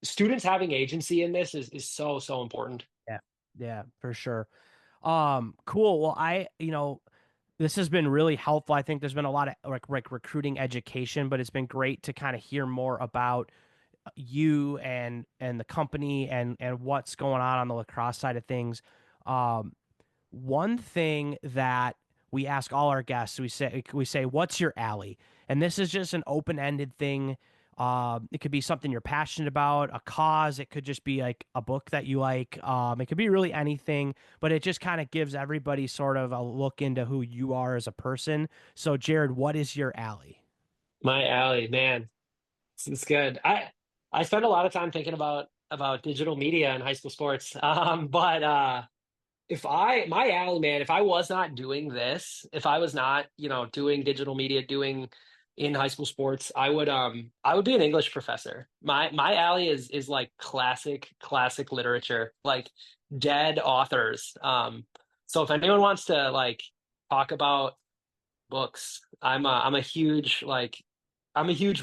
students having agency in this is so important. yeah, yeah, for sure. Cool. Well, this has been really helpful. I think there's been a lot of like recruiting education, but it's been great to kind of hear more about you and the company and what's going on the lacrosse side of things. Um, One thing that we ask all our guests, we say, "What's your alley?" And this is just an open-ended thing. It could be something you're passionate about, a cause. It could just be like a book that you like. It could be really anything, but it just kind of gives everybody sort of a look into who you are as a person. So, Jared, what is your alley? My alley, man, it's good. I spend a lot of time thinking about digital media and high school sports. But if I my alley, man, if I was not doing this, if I was not, doing digital media, doing in high school sports, I would be an English professor. My alley is like classic literature, like dead authors. So if anyone wants to like talk about books, I'm a huge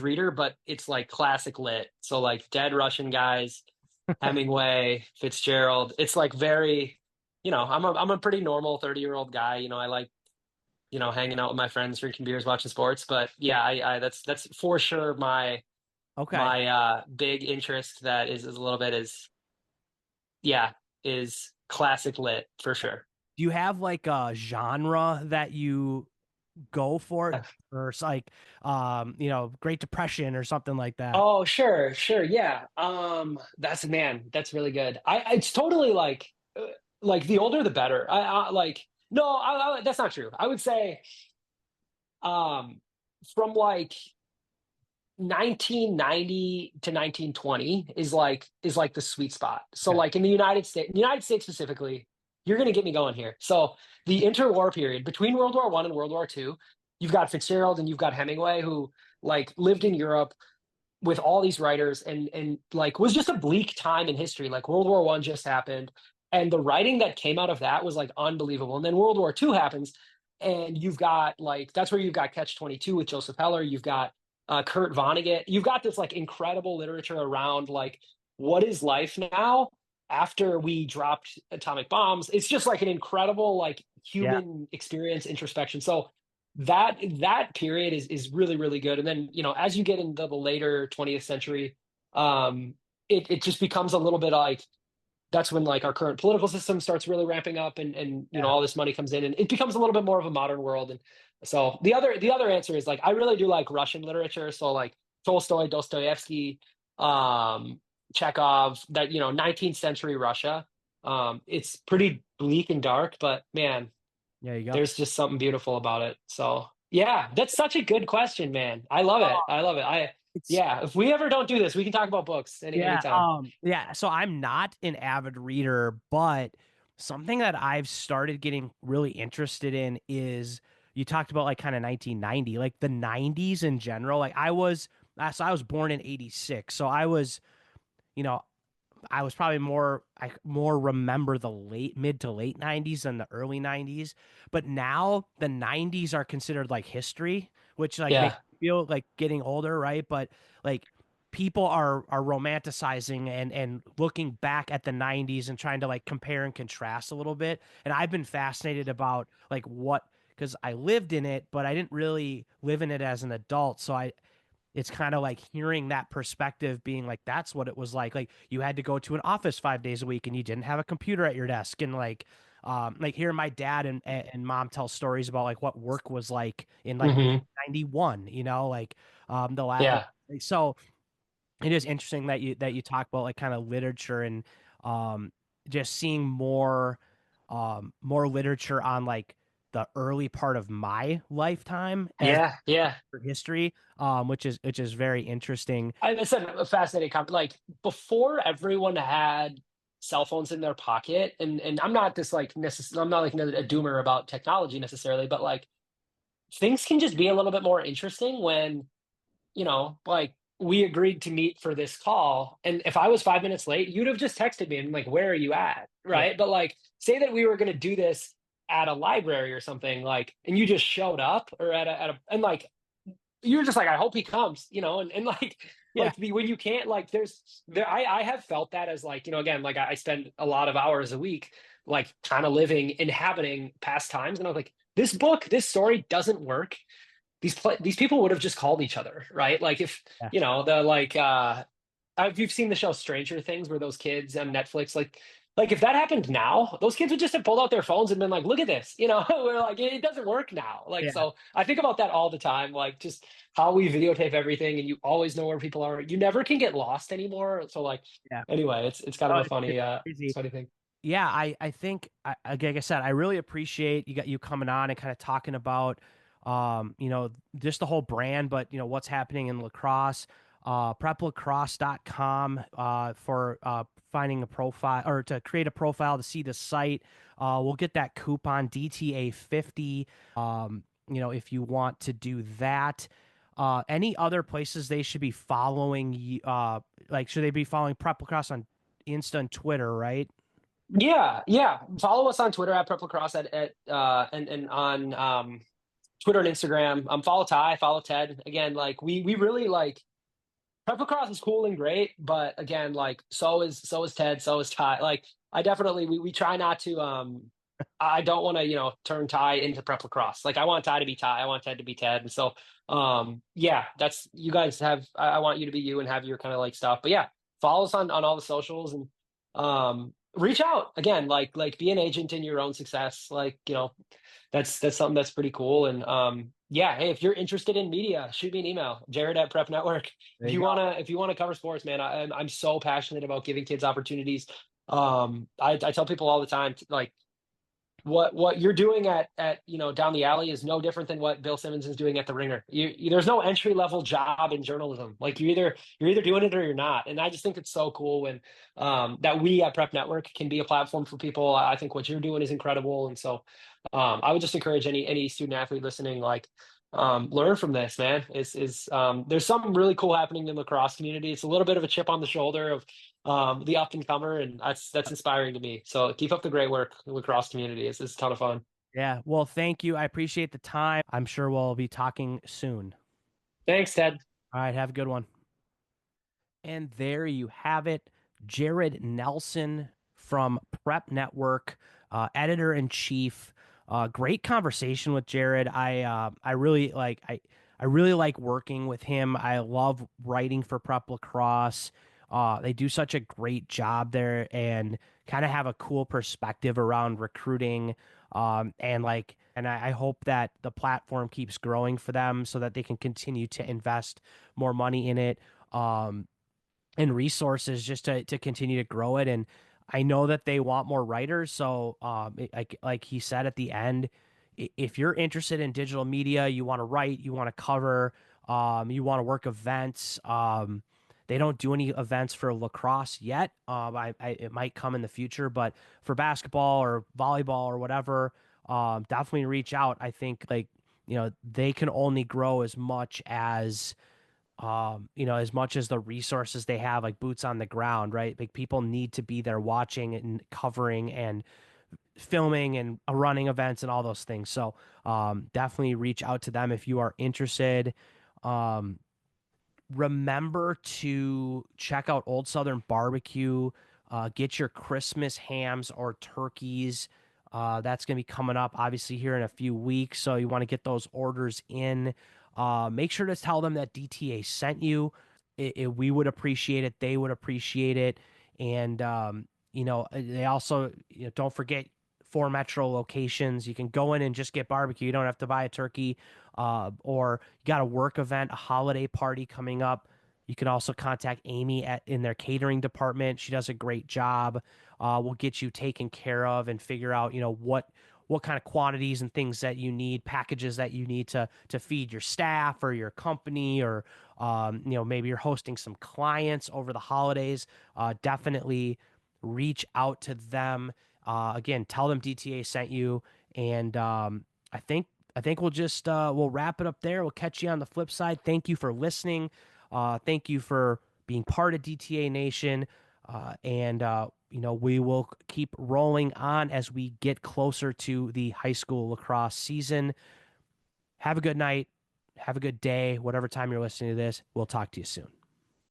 reader, but it's like classic lit. So like dead Russian guys, Hemingway, Fitzgerald. It's like very, I'm a pretty normal 30-year-old guy. I like, hanging out with my friends, drinking beers, watching sports. But yeah, I that's for sure Okay. my big interest that is a little bit yeah, is classic lit for sure. Do you have like a genre that you go for, or it's like Great Depression or something like that? Oh, sure, yeah. That's really good. It's totally like the older the better. I like no, that's not true. I would say um from like 1990 to 1920 is like the sweet spot. So Okay. like in the United States specifically, you're gonna get me going here. So the interwar period between World War I and World War II, you've got Fitzgerald and you've got Hemingway who like lived in Europe with all these writers and like was just a bleak time in history. Like World War One just happened, and the writing that came out of that was like unbelievable. And then World War Two happens, and you've got like that's where you've got Catch 22 with Joseph Heller. You've got Kurt Vonnegut. You've got this like incredible literature around like what is life now after we dropped atomic bombs. It's just like an incredible like Yeah. human experience introspection. So that period is really good. And then as you get into the later 20th century, um, it just becomes a little bit like that's when like our current political system starts really ramping up and Yeah. all this money comes in and it becomes a little bit more of a modern world. And so the other answer is like I really do like Russian literature. So like Tolstoy, Dostoevsky, um, Chekhov, that 19th century Russia. It's pretty bleak and dark, but man, Yeah, you go. there's just something beautiful about it. So yeah, that's such a good question, man. I love it. I love it. It's Yeah, if we ever don't do this, we can talk about books Yeah, anytime. yeah. So I'm not an avid reader, but something that I've started getting really interested in is you talked about like kind of 1990, like the 90s in general. I was born in 86. So you know, I was probably I more remember the mid to late 90s than the early 90s. But now the 90s are considered like history, which like makes Yeah. feel like getting older, right? But like people are romanticizing and looking back at the 90s and trying to like compare and contrast a little bit. And I've been fascinated about like what because I lived in it, but I didn't really live in it as an adult. So I it's kind of like hearing that perspective being like that's what it was like you had to go to an office 5 days a week and you didn't have a computer at your desk and like hearing my dad and mom tell stories about like what work was like in like Hmm. 91, like the last Yeah. so it is interesting that you talk about like kind of literature and um just seeing more literature on like the early part of my lifetime as Yeah. Yeah. for history, which is very interesting. I said a fascinating comment. Like before everyone had cell phones in their pocket, and I'm not this like I'm not like a doomer about technology necessarily, but like things can just be a little bit more interesting when like we agreed to meet for this call. And if I was 5 minutes late, you'd have just texted me and like, where are you at? Yeah, Right. But like, say that we were going to do this at a library or something, like, and you just showed up or and like, you're just like, I hope he comes, and like, yeah, when you can't, like, I have felt that as like, again, like I spend a lot of hours a week, like kind of living, inhabiting past times. And I was like, this story doesn't work. These people would have just called each other, right? Like if yeah, the like if you've seen the show Stranger Things, where those kids on Netflix, like if that happened now, those kids would just have pulled out their phones and been like, "Look at this," We're like, it doesn't work now. Like, yeah, so I think about that all the time, like just how we videotape everything, and you always know where people are. You never can get lost anymore. So like, yeah. anyway, it's kind of Oh, a it's funny crazy. thing. Yeah, I think like I said, I really appreciate you coming on and kind of talking about just the whole brand, but what's happening in lacrosse. Preplacrosse.com for finding a profile or to create a profile to see the site. We'll get that coupon DTA 50 if you want to do that. Any other places they should be following like should they be following Prep Lacrosse on Insta and Twitter, right? Yeah, yeah. Follow us on Twitter at Prep Lacrosse and on Twitter and Instagram. Follow Ty, follow Ted. Again, like we really like Prep Lacrosse is cool and great, but again, like so is Ted, so is Ty. Like I definitely we try not to I don't want to, turn Ty into Prep Lacrosse. Like I want Ty to be Ty, I want Ted to be Ted. And so yeah, that's you guys have I want you to be you and have your kind of like stuff. But yeah, follow us on all the socials and reach out again, like be an agent in your own success. Like, that's something that's pretty cool. And yeah, hey, if you're interested in media, shoot me an email, Jared at Prep Network. There you go. If you wanna cover sports, man, I'm so passionate about giving kids opportunities. I tell people all the time, like what you're doing at down the alley is no different than what Bill Simmons is doing at the Ringer. There's no entry level job in journalism. Like you're either doing it or you're not. And I just think it's so cool when that we at Prep Network can be a platform for people. I think what you're doing is incredible. And so I would just encourage any student athlete listening, like learn from this, man. Is There's something really cool happening in the lacrosse community. It's a little bit of a chip on the shoulder of the up and comer, and that's inspiring to me. So keep up the great work, the lacrosse community. It's a ton of fun. Yeah. Well, thank you. I appreciate the time. I'm sure we'll be talking soon. Thanks, Ted. All right. Have a good one. And there you have it. Jared Nelson from Prep Network, editor in chief. Great conversation with Jared. I really like working with him. I love writing for Prep Lacrosse. They do such a great job there and kind of have a cool perspective around recruiting. And I hope that the platform keeps growing for them so that they can continue to invest more money in it. And resources just to continue to grow it. And I know that they want more writers. So, like he said at the end, if you're interested in digital media, you want to write, you want to cover, you want to work events. They don't do any events for lacrosse yet. It might come in the future, but for basketball or volleyball or whatever, definitely reach out. I think they can only grow as much as the resources they have, like boots on the ground, right? Like people need to be there watching and covering and filming and running events and all those things. So definitely reach out to them if you are interested. Um, remember to check out Old Southern Barbecue. Get your Christmas hams or turkeys. That's going to be coming up, obviously, here in a few weeks. So you want to get those orders in. Make sure to tell them that DTA sent you. We would appreciate it. They would appreciate it. And, they also, don't forget 4 metro locations. You can go in and just get barbecue. You don't have to buy a turkey. Or you got a work event, a holiday party coming up. You can also contact Amy in their catering department. She does a great job. We'll get you taken care of and figure out, what kind of quantities and things that you need, packages that you need to feed your staff or your company, or maybe you're hosting some clients over the holidays. Definitely reach out to them. Again, tell them DTA sent you, and I think I think we'll wrap it up there. We'll catch you on the flip side. Thank you for listening. Thank you for being part of DTA Nation. And we will keep rolling on as we get closer to the high school lacrosse season. Have a good night. Have a good day, whatever time you're listening to this. We'll talk to you soon.